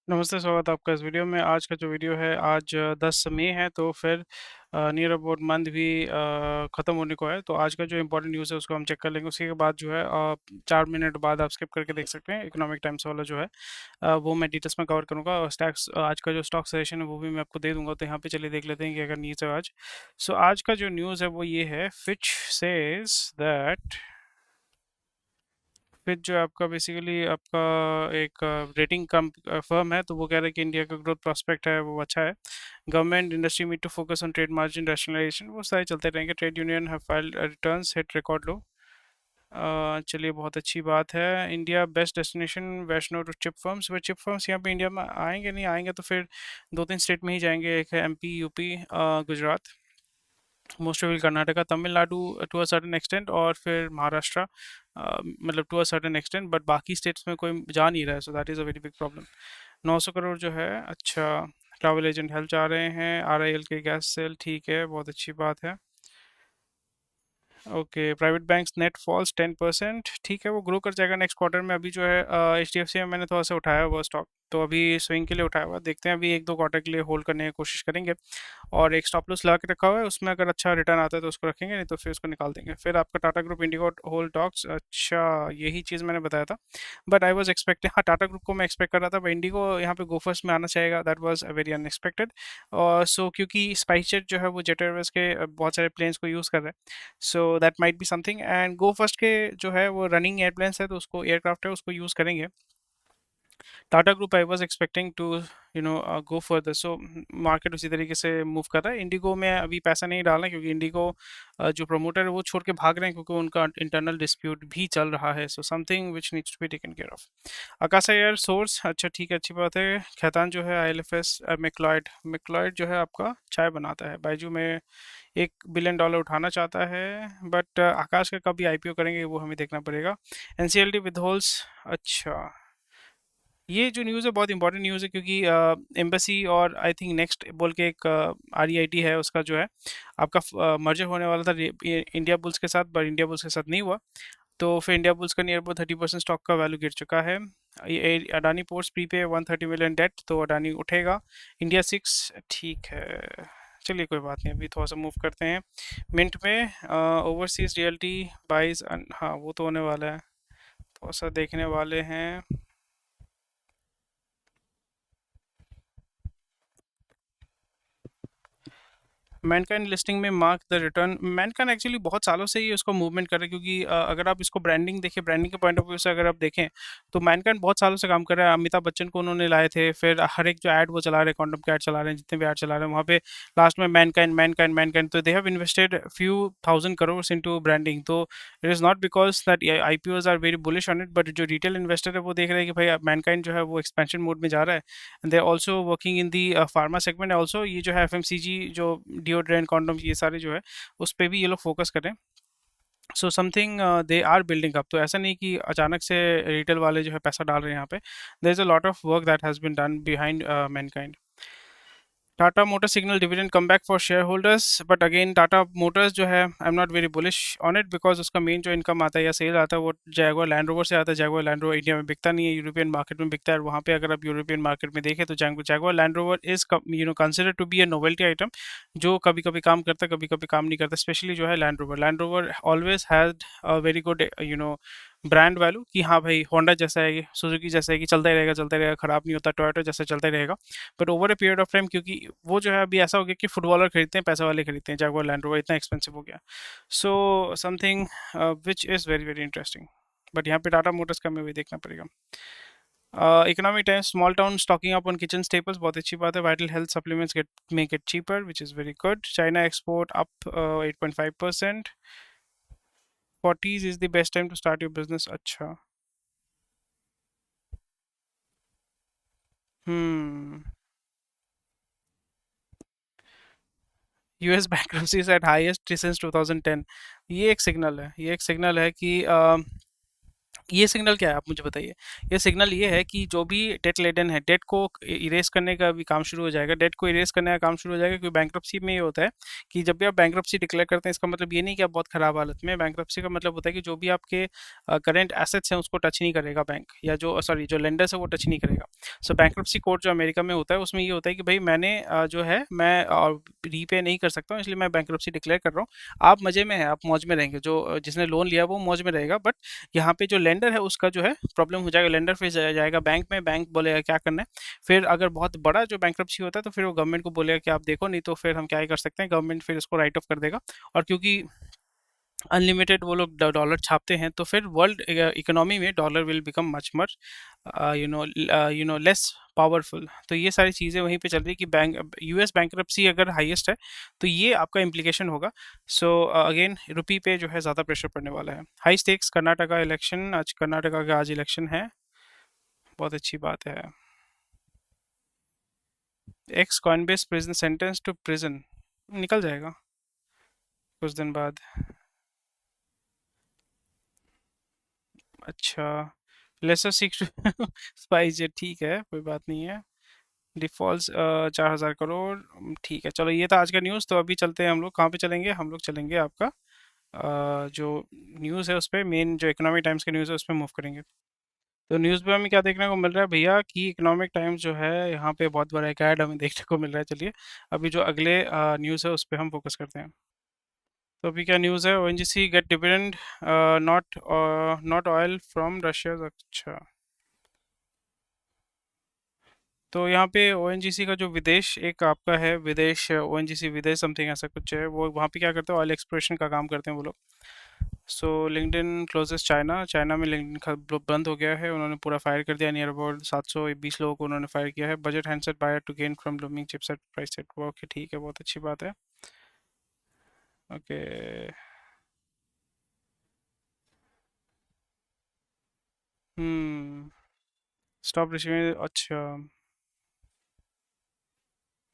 नमस्ते, स्वागत है आपका इस वीडियो में। आज का जो वीडियो है, आज 10 मई है, तो फिर नियर अबाउट मंथ भी ख़त्म होने को है। तो आज का जो इम्पोर्टेंट न्यूज़ है उसको हम चेक कर लेंगे। उसके बाद जो है 4 मिनट बाद आप स्किप करके देख सकते हैं। इकोनॉमिक टाइम्स वाला जो है वो मैं डिटेल्स में कवर करूँगा, और स्टॉक्स आज का जो स्टॉक सजेशन है वो भी मैं आपको दे दूंगा। तो यहाँ पे चलिए देख लेते हैं कि अगर न्यूज़ है आज। सो आज का जो न्यूज़ है वो ये है, फिच सेज दैट फिच जो है आपका बेसिकली आपका एक रेटिंग कम फर्म है, तो वो कह रहे हैं कि इंडिया का ग्रोथ प्रोस्पेक्ट है वो अच्छा है। Government industry meet to focus on trade margin rationalisation, वो सारे चलते रहेंगे। Trade union have filed returns hit record low. चलिए, बहुत अच्छी बात है। इंडिया बेस्ट डेस्टिनेशन वैष्णो टू चिप फर्म्स, वे चिप फर्म्स यहाँ पे इंडिया में आएंगे, नहीं आएंगे तो फिर दो तीन स्टेट में ही जाएंगे। एक है MP, UP, Gujarat, most of Karnataka, Tamil Nadu to a certain extent, और फिर महाराष्ट्र, मतलब to a certain extent, but बाकी स्टेट्स में कोई जा नहीं रहा है। So that is a very big problem. 900 crore जो है, अच्छा। ट्रैवल एजेंट हेल्थ जा रहे हैं, आरआईएल के गैस सेल, ठीक है, बहुत अच्छी बात है। Okay, private banks net falls 10%, ठीक है, वो ग्रो कर जाएगा नेक्स्ट क्वार्टर में। अभी जो है एचडीएफसी में मैंने थोड़ा सा उठाया हुआ स्टॉक, तो अभी स्विंग के लिए उठाया हुआ, देखते हैं अभी एक दो क्वार्टर के लिए होल्ड करने की कोशिश करेंगे। और एक स्टॉप लॉस लगा के रखा हुआ है, उसमें अगर अच्छा रिटर्न आता है तो उसको रखेंगे, नहीं तो फिर उसको निकाल देंगे। फिर आपका Tata group, IndiGo, hold docs, अच्छा, यही चीज़ मैंने बताया था। बट आई वॉज एक्सपेक्टिंग, हाँ, टाटा ग्रुप को मैं एक्सपेक्ट कर रहा था, बट इंडिगो यहाँ पे गो फर्स्ट में आना चाहेगा, दैट वाज वेरी अनएक्सपेक्टेड। और सो क्योंकि स्पाइस जेट जो है वो जेट एयरवेज के बहुत सारे प्लेन्स को यूज़ कर रहे हैं, so that might be something. And go first के जो है वो रनिंग एयरप्लेन्स है, तो उसको एयरक्राफ्ट है, उसको यूज़ करेंगे। Tata group I was expecting to go further, so market उसी तरीके से मूव कर रहा है। इंडिगो में अभी पैसा नहीं डालना, क्योंकि इंडिगो जो प्रमोटर है वो छोड़ के भाग रहे हैं, क्योंकि उनका इंटरनल डिस्प्यूट भी चल रहा है। So something which needs to be taken care of. Akasa Air source, अच्छा, ठीक है, अच्छी बात है। खैतान जो है आईएलएफएस, मैक्लॉयड, मैक्लॉयड जो है आपका चाय बनाता है। बायजू में $1 बिलियन उठाना चाहता है, बट आकाश का कभी आईपीओ करेंगे वो हमें देखना पड़ेगा। एनसीएलटी विदहोल्ड्स, अच्छा, ये जो न्यूज़ है बहुत इंपॉर्टेंट न्यूज़ है, क्योंकि एम्बेसी और आई थिंक नेक्स्ट बोल के एक आरईआईटी है, उसका जो है आपका मर्जर होने वाला था इंडिया बुल्स के साथ, पर इंडिया बुल्स के साथ नहीं हुआ। तो फिर इंडिया बुल्स का नियर अबाउट 30% स्टॉक का वैल्यू गिर चुका है। ये Adani ports prepay 130 million debt, तो अडानी उठेगा। इंडिया सिक्स, ठीक है, चलिए कोई बात नहीं, अभी थोड़ा सा मूव करते हैं। मिंट में ओवरसीज रियल्टी बाइज, हाँ वो तो होने वाला है, थोड़ा सा देखने वाले हैं। मैनकाइंड लिस्टिंग में mark the return, Mankind actually बहुत सालों से ही उसको मूवमेंट कर रहे हैं, क्योंकि अगर आप इसको ब्रांडिंग देखिए, ब्रांडिंग के पॉइंट ऑफ व्यू से अगर आप देखें, तो मैनकाइंड बहुत सालों से काम कर रहा है। अमिताभ बच्चन को उन्होंने लाए थे, फिर हर एक जो ऐड वो चला रहे हैं, कॉन्डम के ऐड चला रहे हैं, जितने भी ऐड चला रहे हैं वहाँ पे लास्ट में मैनकाइंड मैनकाइंड मैनकाइंड, तो they have invested few thousand crore into branding. तो it is not because that IPOs are very bullish on it, but जो रिटेल इन्वेस्टर है वो देख रहे हैं कि भाई मैनकाइंड जो है वो एक्सपेंशन मोड में जा रहा है। And they are also working in the pharma segment also. ये जो है एफएमसीजी, जो डिओड्रेंट, कॉन्डम, ये सारे जो है उस पर भी ये लोग फोकस करें। So something they are building up, तो ऐसा नहीं कि अचानक से रिटेल वाले जो है पैसा डाल रहे हैं यहाँ पे। There is a lot of work that has been done behind Mankind. Tata motor signal dividend come back for shareholders, but again Tata motors जो है I am not very bullish on it, because उसका मेन जो income आता है या cell आता है वो जैगुआर लैंड रोवर से आता है। जैगुआर लैंड रोवर इंडिया में बिकता नहीं है, यूरोपियन मार्केट में बिकता है। और वहाँ पे अगर आप यूरोपियन मार्केट में देखें तो Jaguar Land Rover is consider to be a novelty item, जो कभी कभी काम करता है, कभी कभी काम नहीं करता। स्पेशली जो है land rover always has a very good brand value, कि हाँ भाई, होंडा जैसा है, सुजुकी जैसा है, कि चलता ही रहेगा, खराब नहीं होता, टोयोटा जैसा चलता ही रहेगा। But over a period of time, क्योंकि वो जो है अभी ऐसा हो गया कि फुटबॉलर खरीदते हैं, पैसे वाले खरीदते हैं, जैगुआर लैंड रोवर इतना एक्सपेंसिव हो गया। So something which is very very interesting, but यहाँ पे टाटा मोटर्स का हमें भी देखना पड़ेगा। Economic Times, small town stocking up on kitchen staples, बहुत अच्छी बात है। Vital health supplements get make it cheaper, which is very good. China export up 8.5%। 40s is the best time to start your business, अच्छा। Hmm. US bankruptcy is at highest since 2010। ये एक signal है, ये एक signal है कि ये signal क्या है, आप मुझे बताइए। ये सिग्नल ये है कि जो भी डेट लेडन है, डेट को इरेज करने का भी काम शुरू हो जाएगा, डेट को इरेज करने का काम शुरू हो जाएगा, क्योंकि बैंक्रप्सी में ये होता है कि जब भी आप बैंक्रप्सी डिक्लेयर करते हैं, इसका मतलब ये नहीं कि आप बहुत खराब हालत में। बैंक्रप्सी का मतलब होता है कि जो भी आपके करंट एसेट्स हैं उसको टच नहीं करेगा बैंक, या जो सॉरी जो लेंडर्स है वो टच नहीं करेगा। सो बैंक्रप्सी कोर्ट जो अमेरिका में होता है उसमें ये होता है कि भाई मैंने जो है मैं रीपे नहीं कर सकता हूँ, इसलिए मैं बैंक्रप्सी डिक्लेयर कर रहा हूँ। आप मजे में हैं, आप मौज में रहेंगे, जो जिसने लोन लिया वो मौज में रहेगा, बट यहाँ पे जो लेंडर है उसका जो है प्रॉब्लम हो जाएगा। लेंडर फिर जाएगा बैंक में, बैंक बोलेगा क्या करना है। फिर अगर बहुत बड़ा जो बैंक्रप्सी होता है तो फिर वो गवर्नमेंट को बोलेगा कि आप देखो, नहीं तो फिर हम क्या ही कर सकते हैं। गवर्नमेंट फिर उसको राइट ऑफ कर देगा। और क्योंकि अनलिमिटेड वो लोग डॉलर छापते हैं, तो फिर वर्ल्ड इकोनॉमी में dollar will become much much less powerful. तो ये सारी चीज़ें वहीं पे चल रही है कि बैंक यूएस बैंक्रप्सी अगर हाईएस्ट है तो ये आपका इम्प्लीकेशन होगा। सो अगेन रुपी पे जो है ज़्यादा प्रेशर पड़ने वाला है। हाई स्टेक्स कर्नाटका इलेक्शन, आज कर्नाटका का आज इलेक्शन है, बहुत अच्छी बात है। Ex Coinbase prison sentence to prison, निकल जाएगा कुछ दिन बाद। अच्छा, लेसर सिक्स स्पाइस, ये ठीक है, कोई बात नहीं है। डिफॉल्ट 4,000 करोड़, ठीक है। चलो ये था आज का न्यूज़। तो अभी चलते हैं हम लोग, कहाँ पे चलेंगे, हम लोग चलेंगे आपका जो न्यूज़ है उस पर, मेन जो इकोनॉमिक टाइम्स के न्यूज़ है उस पर मूव करेंगे। तो न्यूज़ पे हमें क्या देखने को मिल रहा है भैया कि इकोनॉमिक टाइम्स जो है यहाँ पे बहुत बड़ा एक ऐड हमें देखने को मिल रहा है। चलिए अभी जो अगले न्यूज़ है उस पर हम फोकस करते हैं। तो अभी क्या न्यूज़ है, ONGC gate dividend not not oil from Russia. अच्छा, तो यहाँ पे ओएनजीसी का जो विदेश एक आपका है, विदेश ओएनजीसी विदेश समथिंग ऐसा कुछ है, वो वहाँ पे क्या करते हैं, ऑयल एक्सप्लोरेशन का काम करते हैं वो लोग। So LinkedIn closes China, China में लिंक्डइन का बंद हो गया है, उन्होंने पूरा फायर कर दिया। नियर अबाउट 720 लोगों को उन्होंने फायर किया है। Budget handset buyer to gain from looming chipset price set. Okay ठीक है, बहुत अच्छी बात है। ओके। हम्म। स्टॉप रिसीविंग, अच्छा।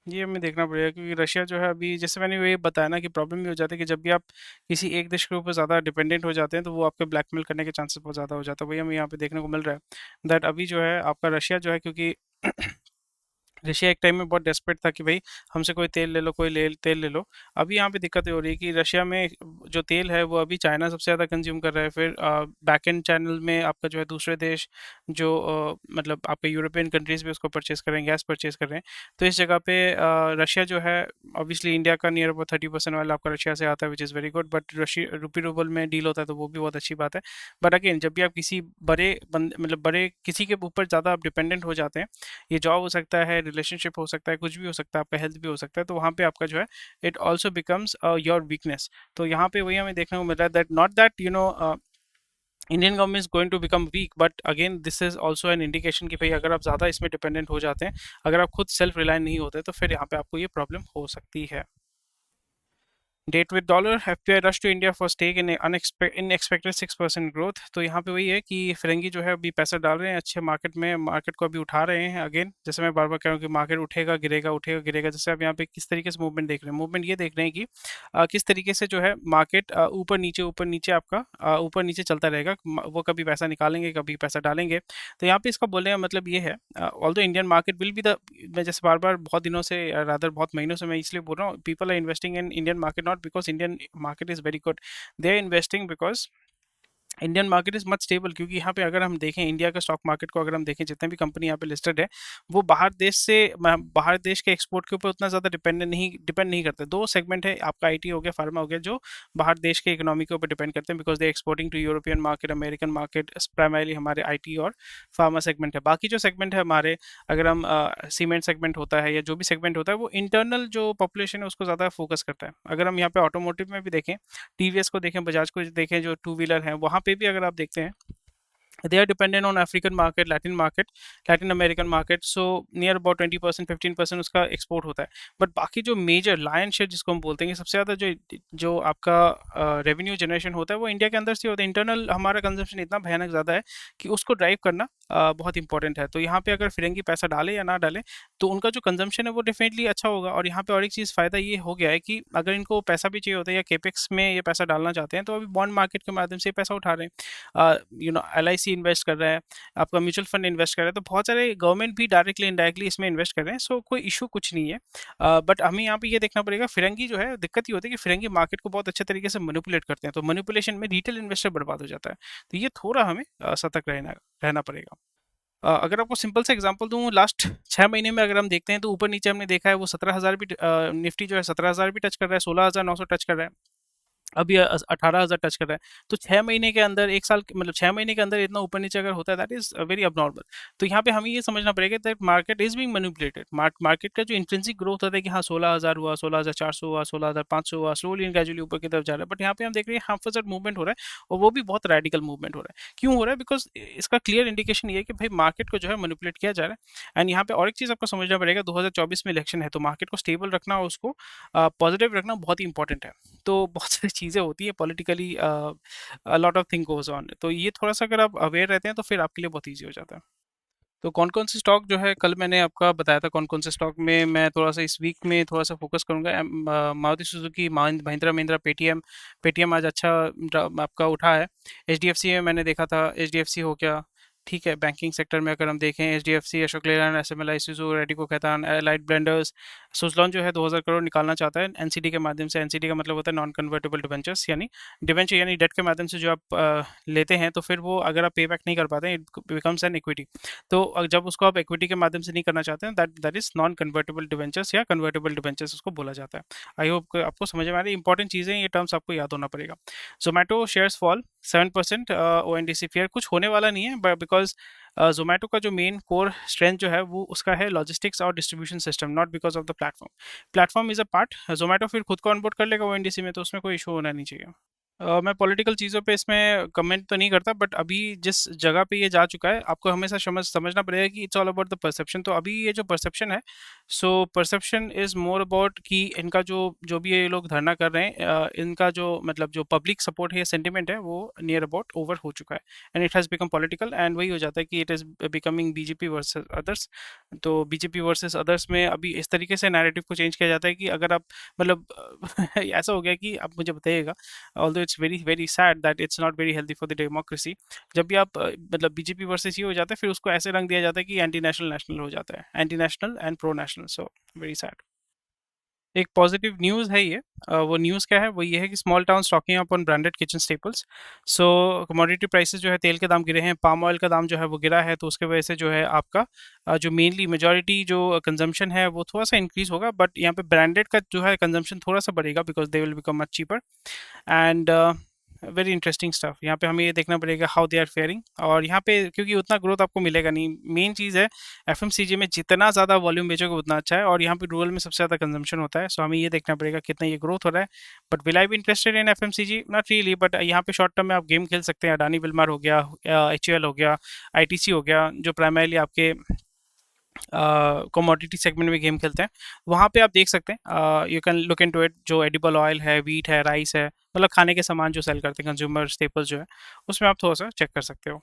ये हमें देखना पड़ेगा, क्योंकि रशिया जो है अभी, जैसे मैंने ये बताया ना कि प्रॉब्लम ये हो जाती है कि जब भी आप किसी एक देश के ऊपर ज़्यादा डिपेंडेंट हो जाते हैं तो वो आपके ब्लैकमेल करने के चांसेस बहुत ज़्यादा हो जाता है। वही हमें यहाँ पे देखने को मिल रहा है दैट अभी जो है आपका रशिया जो है, क्योंकि रशिया एक टाइम में बहुत डेस्परेट था कि भाई हमसे कोई तेल ले लो, कोई तेल ले लो। अभी यहाँ पे दिक्कत ये हो रही है कि रशिया में जो तेल है वो अभी चाइना सबसे ज़्यादा कंज्यूम कर रहा है। फिर बैक एंड चैनल में आपका जो है दूसरे देश जो मतलब आपके यूरोपियन कंट्रीज़ भी उसको परचेस कर रहे हैं, गैस परचेस कर रहे हैं। तो इस जगह पे रशिया जो है, ऑब्वियसली इंडिया का नियर अबाउट 30% ऑयल आपका रशिया से आता है, विच is very good. But Russia rupee rouble में डील होता है तो वो भी बहुत अच्छी बात है। बट अगेन जब भी आप किसी बड़े मतलब बड़े किसी के ऊपर ज़्यादा आप डिपेंडेंट हो जाते हैं, ये जॉब हो सकता है, रिलेशनशिप हो सकता है, कुछ भी हो सकता है, आपका हेल्थ भी हो सकता है, तो वहाँ पे आपका जो है it also becomes your weakness. तो यहाँ पे वही हमें देखने को मिल रहा है that not that Indian government is going to become weak, but again this is also an indication कि भाई अगर आप ज़्यादा इसमें डिपेंडेंट हो जाते हैं, अगर आप खुद सेल्फ रिलायंट नहीं होते, तो फिर यहाँ पे आपको ये प्रॉब्लम हो सकती है। Debt with dollar, FPI rush to India for stake in in expected 6% growth. तो यहाँ पे वही है कि फिरंगी जो है अभी पैसा डाल रहे हैं अच्छे मार्केट में, मार्केट को अभी उठा रहे हैं। अगेन जैसे मैं बार बार कह रहा हूँ कि मार्केट उठेगा गिरेगा, उठेगा गिरेगा। जैसे आप यहाँ पे किस तरीके से मूवमेंट देख रहे हैं, मूवमेंट ये देख रहे हैं कि किस तरीके से जो है मार्केट ऊपर नीचे आपका ऊपर नीचे चलता रहेगा। वो कभी पैसा निकालेंगे, कभी पैसा डालेंगे। तो यहाँ पे इसका बोलने का मतलब ये है, although Indian market will be the, मैं जैसे बार बार बहुत दिनों से रादर बहुत महीनों से मैं इसलिए बोल रहा हूँ, people are investing in Indian market not because Indian market is very good, they are investing because Indian market is much stable. क्योंकि यहाँ पे अगर हम देखें इंडिया का स्टॉक मार्केट को, अगर हम देखें जितने भी कंपनी यहाँ पे लिस्टेड है, वो बाहर देश के एक्सपोर्ट के ऊपर उतना ज़्यादा डिपेंड नहीं करते। दो सेगमेंट है, आपका आईटी हो गया, फार्मा हो गया, जो बाहर देश के इकोनॉमी के ऊपर डिपेंड करते हैं, because they exporting to European market, American market. Primarily हमारे आईटी और फार्मा सेगमेंट है। बाकी जो सेगमेंट है हमारे, अगर हम सीमेंट सेगमेंट होता है या जो भी सेगमेंट होता है, वो इंटरनल जो पॉपुलेशन है उसको ज़्यादा फोकस करता है। अगर हम यहाँ पे ऑटोमोटिव में भी देखें, टीवीएस को देखें, बजाज को देखें, जो टू व्हीलर हैं, वहाँ पे भी अगर आप देखते हैं, they are dependent on African market, Latin American market, so near about 20% 15% उसका एक्सपोर्ट होता है। बट बाकी जो मेजर लायन शेयर जिसको हम बोलते हैं, सबसे ज़्यादा जो जो आपका रेवेन्यू जनरेशन होता है वो इंडिया के अंदर से होता है। इंटरनल हमारा कंजम्पशन इतना भयानक ज़्यादा है कि उसको ड्राइव करना बहुत इंपॉर्टेंट है। तो यहाँ पे अगर फिरंगी पैसा डाले या ना डाले, तो उनका जो कंजम्पशन है वो डेफिनेटली अच्छा होगा। और यहाँ पे और एक चीज़ फ़ायदा ये हो गया है कि अगर इनको पैसा भी चाहिए होता है या केपेक्स में ये पैसा डालना चाहते हैं, तो अभी बॉन्ड मार्केट के माध्यम से ये पैसा उठा रहे हैं। LIC इन्वेस्ट कर रहा है, आपका म्यूचुअल फंड इन्वेस्ट कर रहा है, तो बहुत सारे गवर्नमेंट भी डायरेक्टली इनडायरेक्टली इसमें इन्वेस्ट कर रहे हैं। सो कोई इशू कुछ नहीं है। बट हमें यहाँ पे ये देखना पड़ेगा, फिरंगी जो है दिक्कत ये होती है कि फिरंगी मार्केट को बहुत अच्छे तरीके से मैनिपुलेट करते हैं, तो मैनिपुलेशन में रिटेल इन्वेस्टर बर्बाद हो जाता है। तो ये थोड़ा हमें सतर्क रहना रहना पड़ेगा। अगर आपको सिंपल सा एग्जांपल दूं, लास्ट 6 महीने में अगर हम देखते हैं तो ऊपर नीचे हमने देखा है वो 17,000 भी, निफ्टी जो है 17,000 भी टच कर रहा है, 16,900 टच कर रहा है, अभी 18,000 टच कर रहा है। तो 6 महीने के अंदर, एक साल मतलब 6 महीने के अंदर इतना ऊपर नीचे अगर होता है, दैट इज वेरी अबनॉर्मल। तो यहाँ पे हमें ये समझना पड़ेगा that market is being manipulated. Market का जो इंट्रिंसिक ग्रोथ होता है कि हाँ 16,000 हुआ, 16,400 हुआ, 16,500 हुआ, स्लोली एंड ग्रेजुअली ऊपर की तरफ जा रहा है। बट यहाँ पे हम देख रहे हैं हाफ परसेंट मूवमेंट हो रहा है, और वो भी बहुत रेडिकल मूवमेंट हो रहा है। क्यों हो रहा है? बिकॉज इसका क्लियर इंडिकेशन ये है कि भाई मार्केट को जो है मैनिपुलेट किया जा रहा है। एंड यहाँ पे और एक चीज़ आपको समझना पड़ेगा, 2024 में इलेक्शन है, तो मार्केट को स्टेबल रखना और उसको पॉजिटिव रखना बहुत ही इंपॉर्टेंट है। तो बहुत सारी चीज़ें होती है politically, lot of thing goes on. तो ये थोड़ा सा अगर आप अवेयर रहते हैं तो फिर आपके लिए बहुत ईजी हो जाता है। तो कौन कौन से स्टॉक जो है, कल मैंने आपका बताया था कौन कौन से स्टॉक में मैं थोड़ा सा इस वीक में थोड़ा सा फोकस करूंगा। Maruti Suzuki, Mahindra Mahindra, Paytm. Paytm आज अच्छा आपका उठा है। HDFC में मैंने देखा था, HDFC हो गया। ठीक है, बैंकिंग सेक्टर में अगर हम देखें, HDFC, Ashok Leyland, SML, Isuzu, Radico Khaitan, light blenders. Suzlon जो है 2,000 करोड़ निकालना चाहता है एनसीडी के माध्यम से। एनसीडी का मतलब होता है नॉन कन्वर्टेबल डिबेंचर्स, यानी डिबेंचर यानी डेट के माध्यम से जो आप लेते हैं, तो फिर वो अगर आप पे बैक नहीं कर पाते हैं, इट बिकम्स एन इक्विटी। तो जब उसको आप इक्विटी के माध्यम से नहीं करना चाहते हैं, that is non convertible debentures या कन्वर्टेबल डिबेंचर्स उसको बोला जाता है। आई होप आपको समझ में आ रही है। इंपॉर्टेंट चीज़ें, ये टर्म्स आपको याद होना पड़ेगा। Zomato shares fall 7%, ONDC fair कुछ होने वाला नहीं है, बिकॉज जोमेटो का जो मेन कोर स्ट्रेंथ जो है वो उसका है लॉजिस्टिक्स और distribution system, not because of the platform. Platform is a part, Zomato फिर खुद को ऑनबोर्ड कर लेगा ONDC में, तो उसमें कोई इशू होना नहीं चाहिए। मैं पॉलिटिकल चीज़ों पे इसमें कमेंट तो नहीं करता, बट अभी जिस जगह पे ये जा चुका है, आपको हमेशा समझना पड़ेगा कि it's all about the perception. तो अभी ये जो परसेप्शन है, so perception is more about कि इनका जो जो भी ये लोग धरना कर रहे हैं, इनका जो मतलब जो पब्लिक सपोर्ट है, सेंटिमेंट है, वो नियर अबाउट ओवर हो चुका है, and it has become political. And वही हो जाता है कि it is becoming BJP versus others. तो BJP वर्सेस अदर्स में अभी इस तरीके से नैरेटिव को चेंज किया जाता है कि अगर आप मतलब ऐसा हो गया कि आप मुझे बताइएगा, although it's very very sad that it's not very healthy for the democracy, जब भी आप मतलब BJP वर्सेस ये हो जाता है, फिर उसको ऐसे रंग दिया जाता है कि एंटी नेशनल नेशनल हो जाता है, anti national and pro national. So very sad. एक पॉजिटिव न्यूज़ है ये। वो न्यूज़ क्या है? वो ये है कि small town stocking up on branded kitchen staples. So commodity prices जो है, तेल के दाम गिरे हैं, पाम ऑयल का दाम जो है वो गिरा है, तो उसके वजह से जो है आपका जो मेनली मेजॉरिटी जो कंजम्पशन है वो थोड़ा सा इंक्रीज होगा। बट यहाँ पे ब्रांडेड का जो है कंजम्पशन थोड़ा सा बढ़ेगा, because they will become much cheaper. And very interesting stuff. यहाँ पे हमें ये देखना पड़ेगा हाउ दे आर फेयरिंग, और यहाँ पे क्योंकि उतना ग्रोथ आपको मिलेगा नहीं। मेन चीज़ है FMCG में जितना ज़्यादा वॉल्यूम बेचोगे उतना अच्छा है, और यहाँ पे रूरल में सबसे ज़्यादा कंजम्पशन होता है। सो हमें ये देखना पड़ेगा कितना ये ग्रोथ हो रहा है। But will I be interested in FMCG? Not really, but यहाँ पे शॉर्ट टर्म में आप गेम खेल सकते हैं। अडानी विल्मार हो गया, HUL हो गया, ITC हो गया, जो प्राइमरली आपके कमोडिटी सेगमेंट में गेम खेलते हैं। वहाँ पे आप देख सकते हैं, you can look into it. जो एडिबल ऑयल है, व्हीट है, राइस है, मतलब खाने के सामान जो सेल करते हैं, कंज्यूमर स्टेपल्स जो है, उसमें आप थोड़ा सा चेक कर सकते हो।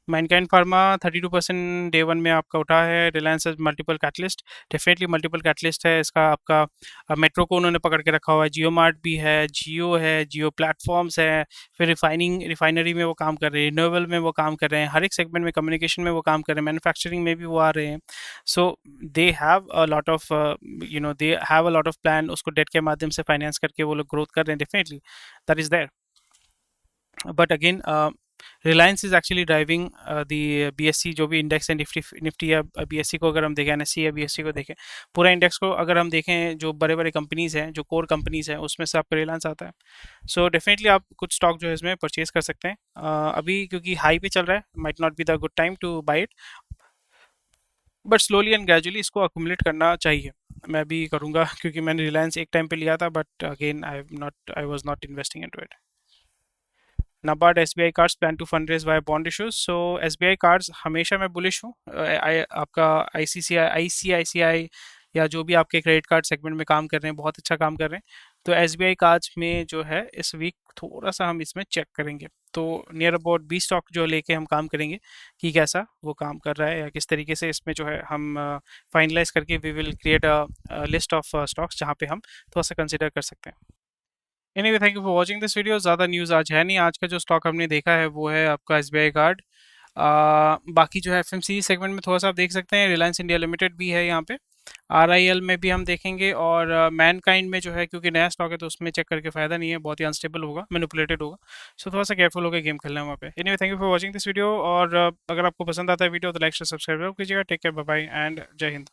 मैनकाइंड फार्मा 32% डे वन में आपका उठा है। Reliance multiple catalyst, definitely multiple catalyst है इसका। आपका मेट्रो को उन्होंने पकड़ के रखा हुआ है, जियो मार्ट भी है, जियो प्लेटफॉर्म्स है, फिर रिफाइनरी में वो काम कर रहे हैं, रिन्यूएबल में वो काम कर रहे हैं, हर एक सेगमेंट में, कम्युनिकेशन में वो काम कर रहे हैं, मैन्युफैक्चरिंग में भी वो आ रहे हैं। So they have a lot of they have a lot of plan, उसको डेट के माध्यम से फाइनेंस करके वो लोग ग्रोथ कर रहे हैं। Definitely that is there. But again Reliance is actually driving the BSE, जो भी इंडेक्स है, निफ्टी या BSE को अगर हम देखें, NSE या BSE को देखें, पूरा इंडेक्स को अगर हम देखें, जो बड़े बड़े कंपनीज हैं, जो कोर कंपनीज हैं, उसमें से आपका रिलायंस आता है। सो डेफिनेटली आप कुछ स्टॉक जो है इसमें परचेज कर सकते हैं। अभी क्योंकि हाई पे चल रहा है, might not be the good time two by it, but slowly and gradually इसको अक्यूमुलेट करना चाहिए। मैं भी करूँगा क्योंकि मैंने रिलायंस एक टाइम पे लिया था, but again I was not investing into it. NABARD SBI cards plan to fund raise via bond issues. So SBI cards हमेशा मैं बुलिश हूँ। आपका ICICI या जो भी आपके क्रेडिट कार्ड सेगमेंट में काम कर रहे हैं, बहुत अच्छा काम कर रहे हैं। तो SBI कार्ड्स में जो है इस वीक थोड़ा सा हम इसमें चेक करेंगे, तो नियर अबाउट 20 स्टॉक जो लेके हम काम करेंगे कि कैसा वो काम कर रहा है या किस तरीके से इसमें जो है हम फाइनलाइज करके we will create a list of stocks जहाँ पे हम थोड़ा सा कंसिडर कर सकते हैं। Anyway thank you for watching this video. ज़्यादा न्यूज़ आज है नहीं। आज का जो स्टॉक हमने देखा है वो है आपका एसबीआई कार्ड। बाकी जो है एफएमसीजी सेगमेंट में थोड़ा सा आप देख सकते हैं, रिलायंस इंडिया लिमिटेड भी है यहाँ पे। आरआईएल में भी हम देखेंगे, और मैनकाइंड में जो है क्योंकि नया स्टॉक है तो उसमें चेक करके फ़ायदा नहीं है, बहुत ही अनस्टेबल होगा, मैनिपुलेटेड होगा। सो थोड़ा सा केयरफुल होकर गेम खेलना है वहाँ पे। Anyway thank you for watching this video, और अगर आपको पसंद आता है वीडियो तो लाइक से सब्सक्राइब कीजिएगा। Take care, bye bye and जय हिंद।